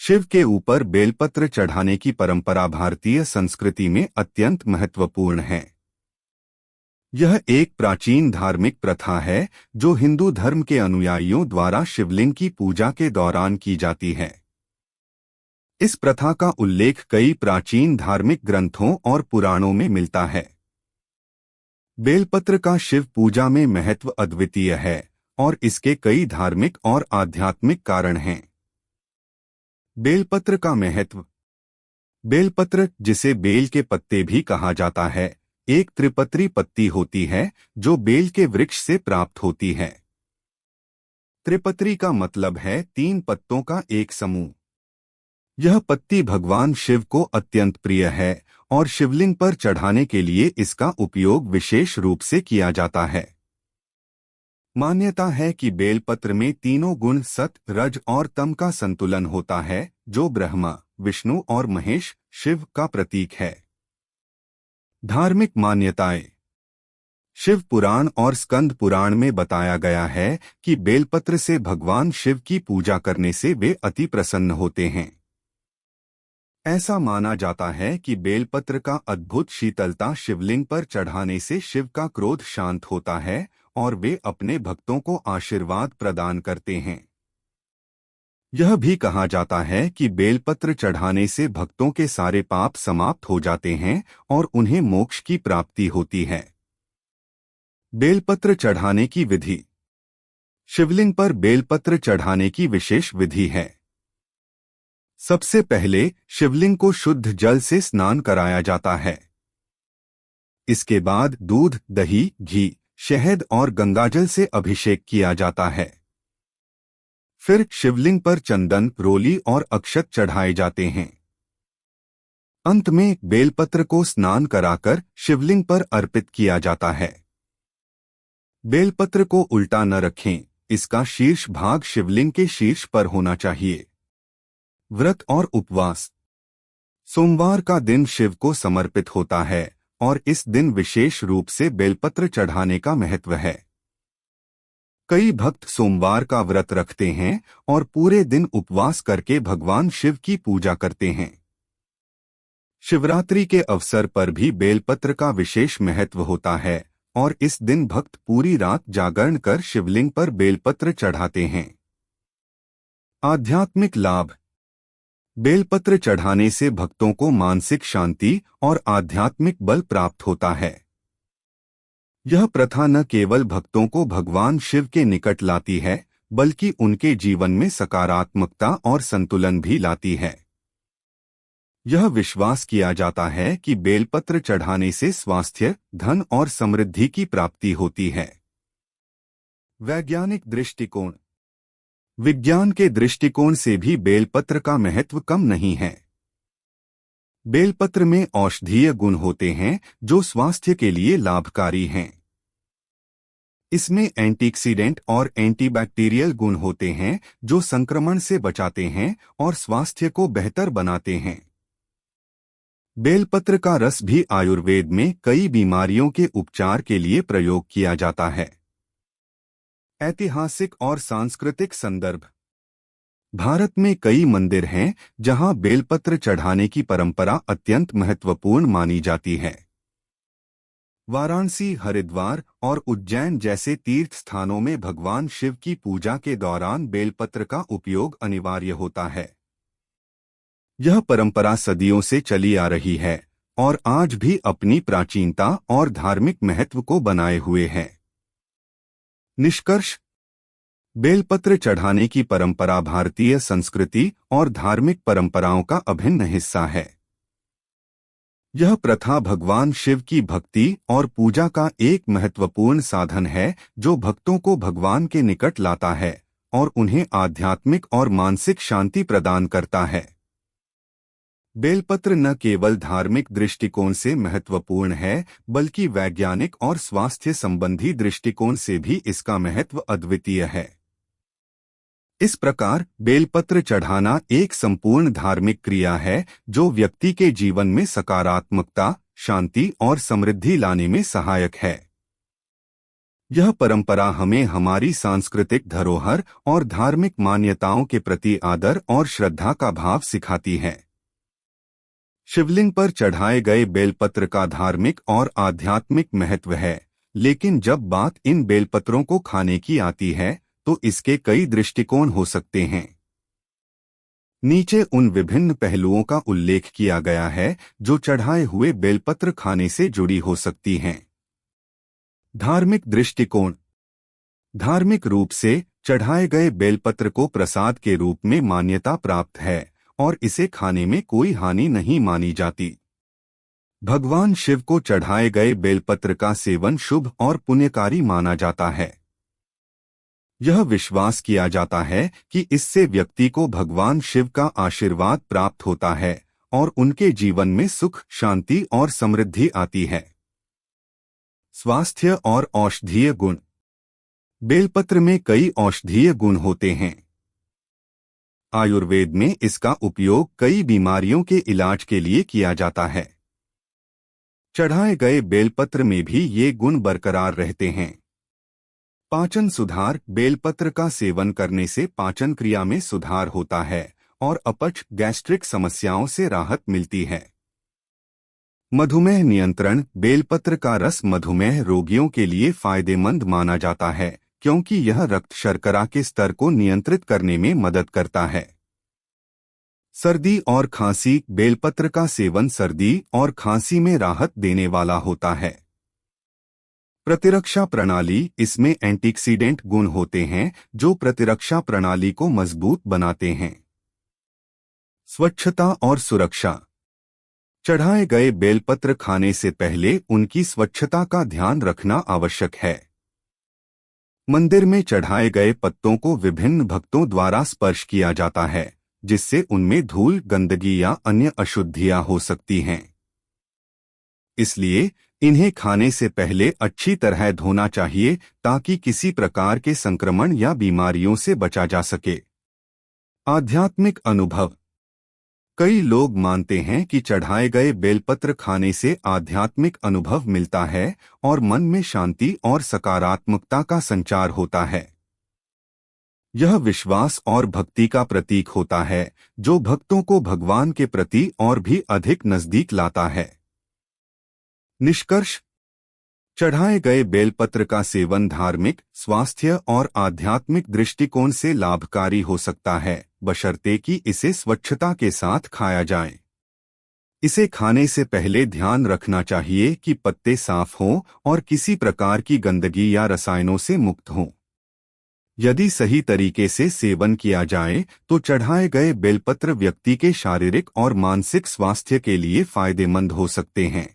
शिव के ऊपर बेलपत्र चढ़ाने की परंपरा भारतीय संस्कृति में अत्यंत महत्वपूर्ण है। यह एक प्राचीन धार्मिक प्रथा है जो हिंदू धर्म के अनुयायियों द्वारा शिवलिंग की पूजा के दौरान की जाती है। इस प्रथा का उल्लेख कई प्राचीन धार्मिक ग्रंथों और पुराणों में मिलता है। बेलपत्र का शिव पूजा में महत्व अद्वितीय है और इसके कई धार्मिक और आध्यात्मिक कारण हैं। बेलपत्र का महत्व। बेलपत्र, जिसे बेल के पत्ते भी कहा जाता है, एक त्रिपत्री पत्ती होती है जो बेल के वृक्ष से प्राप्त होती है। त्रिपत्री का मतलब है 3 पत्तों का एक समूह। यह पत्ती भगवान शिव को अत्यंत प्रिय है और शिवलिंग पर चढ़ाने के लिए इसका उपयोग विशेष रूप से किया जाता है। मान्यता है कि बेलपत्र में तीनों गुण सत, रज और तम का संतुलन होता है, जो ब्रह्मा, विष्णु और महेश, शिव का प्रतीक है। धार्मिक मान्यताएं। शिव पुराण और स्कंद पुराण में बताया गया है कि बेलपत्र से भगवान शिव की पूजा करने से वे अति प्रसन्न होते हैं। ऐसा माना जाता है कि बेलपत्र का अद्भुत शीतलता शिवलिंग पर चढ़ाने से शिव का क्रोध शांत होता है और वे अपने भक्तों को आशीर्वाद प्रदान करते हैं। यह भी कहा जाता है कि बेलपत्र चढ़ाने से भक्तों के सारे पाप समाप्त हो जाते हैं और उन्हें मोक्ष की प्राप्ति होती है। बेलपत्र चढ़ाने की विधि। शिवलिंग पर बेलपत्र चढ़ाने की विशेष विधि है। सबसे पहले शिवलिंग को शुद्ध जल से स्नान कराया जाता है। इसके बाद दूध, दही, घी, शहद और गंगाजल से अभिषेक किया जाता है। फिर शिवलिंग पर चंदन, रोली और अक्षत चढ़ाए जाते हैं। अंत में बेलपत्र को स्नान कराकर शिवलिंग पर अर्पित किया जाता है। बेलपत्र को उल्टा न रखें, इसका शीर्ष भाग शिवलिंग के शीर्ष पर होना चाहिए। व्रत और उपवास। सोमवार का दिन शिव को समर्पित होता है और इस दिन विशेष रूप से बेलपत्र चढ़ाने का महत्व है। कई भक्त सोमवार का व्रत रखते हैं और पूरे दिन उपवास करके भगवान शिव की पूजा करते हैं। शिवरात्रि के अवसर पर भी बेलपत्र का विशेष महत्व होता है और इस दिन भक्त पूरी रात जागरण कर शिवलिंग पर बेलपत्र चढ़ाते हैं। आध्यात्मिक लाभ। बेलपत्र चढ़ाने से भक्तों को मानसिक शांति और आध्यात्मिक बल प्राप्त होता है। यह प्रथा न केवल भक्तों को भगवान शिव के निकट लाती है, बल्कि उनके जीवन में सकारात्मकता और संतुलन भी लाती है। यह विश्वास किया जाता है कि बेलपत्र चढ़ाने से स्वास्थ्य, धन और समृद्धि की प्राप्ति होती है। वैज्ञानिक दृष्टिकोण। विज्ञान के दृष्टिकोण से भी बेलपत्र का महत्व कम नहीं है। बेलपत्र में औषधीय गुण होते हैं जो स्वास्थ्य के लिए लाभकारी हैं। इसमें एंटीऑक्सीडेंट और एंटीबैक्टीरियल गुण होते हैं जो संक्रमण से बचाते हैं और स्वास्थ्य को बेहतर बनाते हैं। बेलपत्र का रस भी आयुर्वेद में कई बीमारियों के उपचार के लिए प्रयोग किया जाता है। ऐतिहासिक और सांस्कृतिक संदर्भ। भारत में कई मंदिर हैं जहां बेलपत्र चढ़ाने की परंपरा अत्यंत महत्वपूर्ण मानी जाती है। वाराणसी, हरिद्वार और उज्जैन जैसे तीर्थ स्थानों में भगवान शिव की पूजा के दौरान बेलपत्र का उपयोग अनिवार्य होता है। यह परंपरा सदियों से चली आ रही है और आज भी अपनी प्राचीनता और धार्मिक महत्व को बनाए हुए है। निष्कर्ष। बेलपत्र चढ़ाने की परंपरा भारतीय संस्कृति और धार्मिक परंपराओं का अभिन्न हिस्सा है। यह प्रथा भगवान शिव की भक्ति और पूजा का एक महत्वपूर्ण साधन है जो भक्तों को भगवान के निकट लाता है और उन्हें आध्यात्मिक और मानसिक शांति प्रदान करता है। बेलपत्र न केवल धार्मिक दृष्टिकोण से महत्वपूर्ण है, बल्कि वैज्ञानिक और स्वास्थ्य संबंधी दृष्टिकोण से भी इसका महत्व अद्वितीय है। इस प्रकार बेलपत्र चढ़ाना एक संपूर्ण धार्मिक क्रिया है जो व्यक्ति के जीवन में सकारात्मकता, शांति और समृद्धि लाने में सहायक है। यह परंपरा हमें हमारी सांस्कृतिक धरोहर और धार्मिक मान्यताओं के प्रति आदर और श्रद्धा का भाव सिखाती है। शिवलिंग पर चढ़ाए गए बेलपत्र का धार्मिक और आध्यात्मिक महत्व है, लेकिन जब बात इन बेलपत्रों को खाने की आती है तो इसके कई दृष्टिकोण हो सकते हैं। नीचे उन विभिन्न पहलुओं का उल्लेख किया गया है जो चढ़ाए हुए बेलपत्र खाने से जुड़ी हो सकती हैं। धार्मिक दृष्टिकोण। धार्मिक रूप से चढ़ाए गए बेलपत्र को प्रसाद के रूप में मान्यता प्राप्त है और इसे खाने में कोई हानि नहीं मानी जाती। भगवान शिव को चढ़ाए गए बेलपत्र का सेवन शुभ और पुण्यकारी माना जाता है। यह विश्वास किया जाता है कि इससे व्यक्ति को भगवान शिव का आशीर्वाद प्राप्त होता है और उनके जीवन में सुख, शांति और समृद्धि आती है। स्वास्थ्य और औषधीय गुण। बेलपत्र में कई औषधीय गुण होते हैं। आयुर्वेद में इसका उपयोग कई बीमारियों के इलाज के लिए किया जाता है। चढ़ाए गए बेलपत्र में भी ये गुण बरकरार रहते हैं। पाचन सुधार। बेलपत्र का सेवन करने से पाचन क्रिया में सुधार होता है और अपच, गैस्ट्रिक समस्याओं से राहत मिलती है। मधुमेह नियंत्रण। बेलपत्र का रस मधुमेह रोगियों के लिए फायदेमंद माना जाता है क्योंकि यह रक्त शर्करा के स्तर को नियंत्रित करने में मदद करता है। सर्दी और खांसी। बेलपत्र का सेवन सर्दी और खांसी में राहत देने वाला होता है। प्रतिरक्षा प्रणाली। इसमें एंटीऑक्सीडेंट गुण होते हैं जो प्रतिरक्षा प्रणाली को मजबूत बनाते हैं। स्वच्छता और सुरक्षा। चढ़ाए गए बेलपत्र खाने से पहले उनकी स्वच्छता का ध्यान रखना आवश्यक है। मंदिर में चढ़ाए गए पत्तों को विभिन्न भक्तों द्वारा स्पर्श किया जाता है, जिससे उनमें धूल, गंदगी या अन्य अशुद्धियां हो सकती हैं। इसलिए इन्हें खाने से पहले अच्छी तरह धोना चाहिए ताकि किसी प्रकार के संक्रमण या बीमारियों से बचा जा सके। आध्यात्मिक अनुभव। कई लोग मानते हैं कि चढ़ाए गए बेलपत्र खाने से आध्यात्मिक अनुभव मिलता है और मन में शांति और सकारात्मकता का संचार होता है। यह विश्वास और भक्ति का प्रतीक होता है जो भक्तों को भगवान के प्रति और भी अधिक नजदीक लाता है। निष्कर्ष। चढ़ाए गए बेलपत्र का सेवन धार्मिक, स्वास्थ्य और आध्यात्मिक दृष्टिकोण से लाभकारी हो सकता है, बशर्ते कि इसे स्वच्छता के साथ खाया जाए। इसे खाने से पहले ध्यान रखना चाहिए कि पत्ते साफ हों और किसी प्रकार की गंदगी या रसायनों से मुक्त हों। यदि सही तरीके से सेवन किया जाए तो चढ़ाए गए बेलपत्र व्यक्ति के शारीरिक और मानसिक स्वास्थ्य के लिए फायदेमंद हो सकते हैं।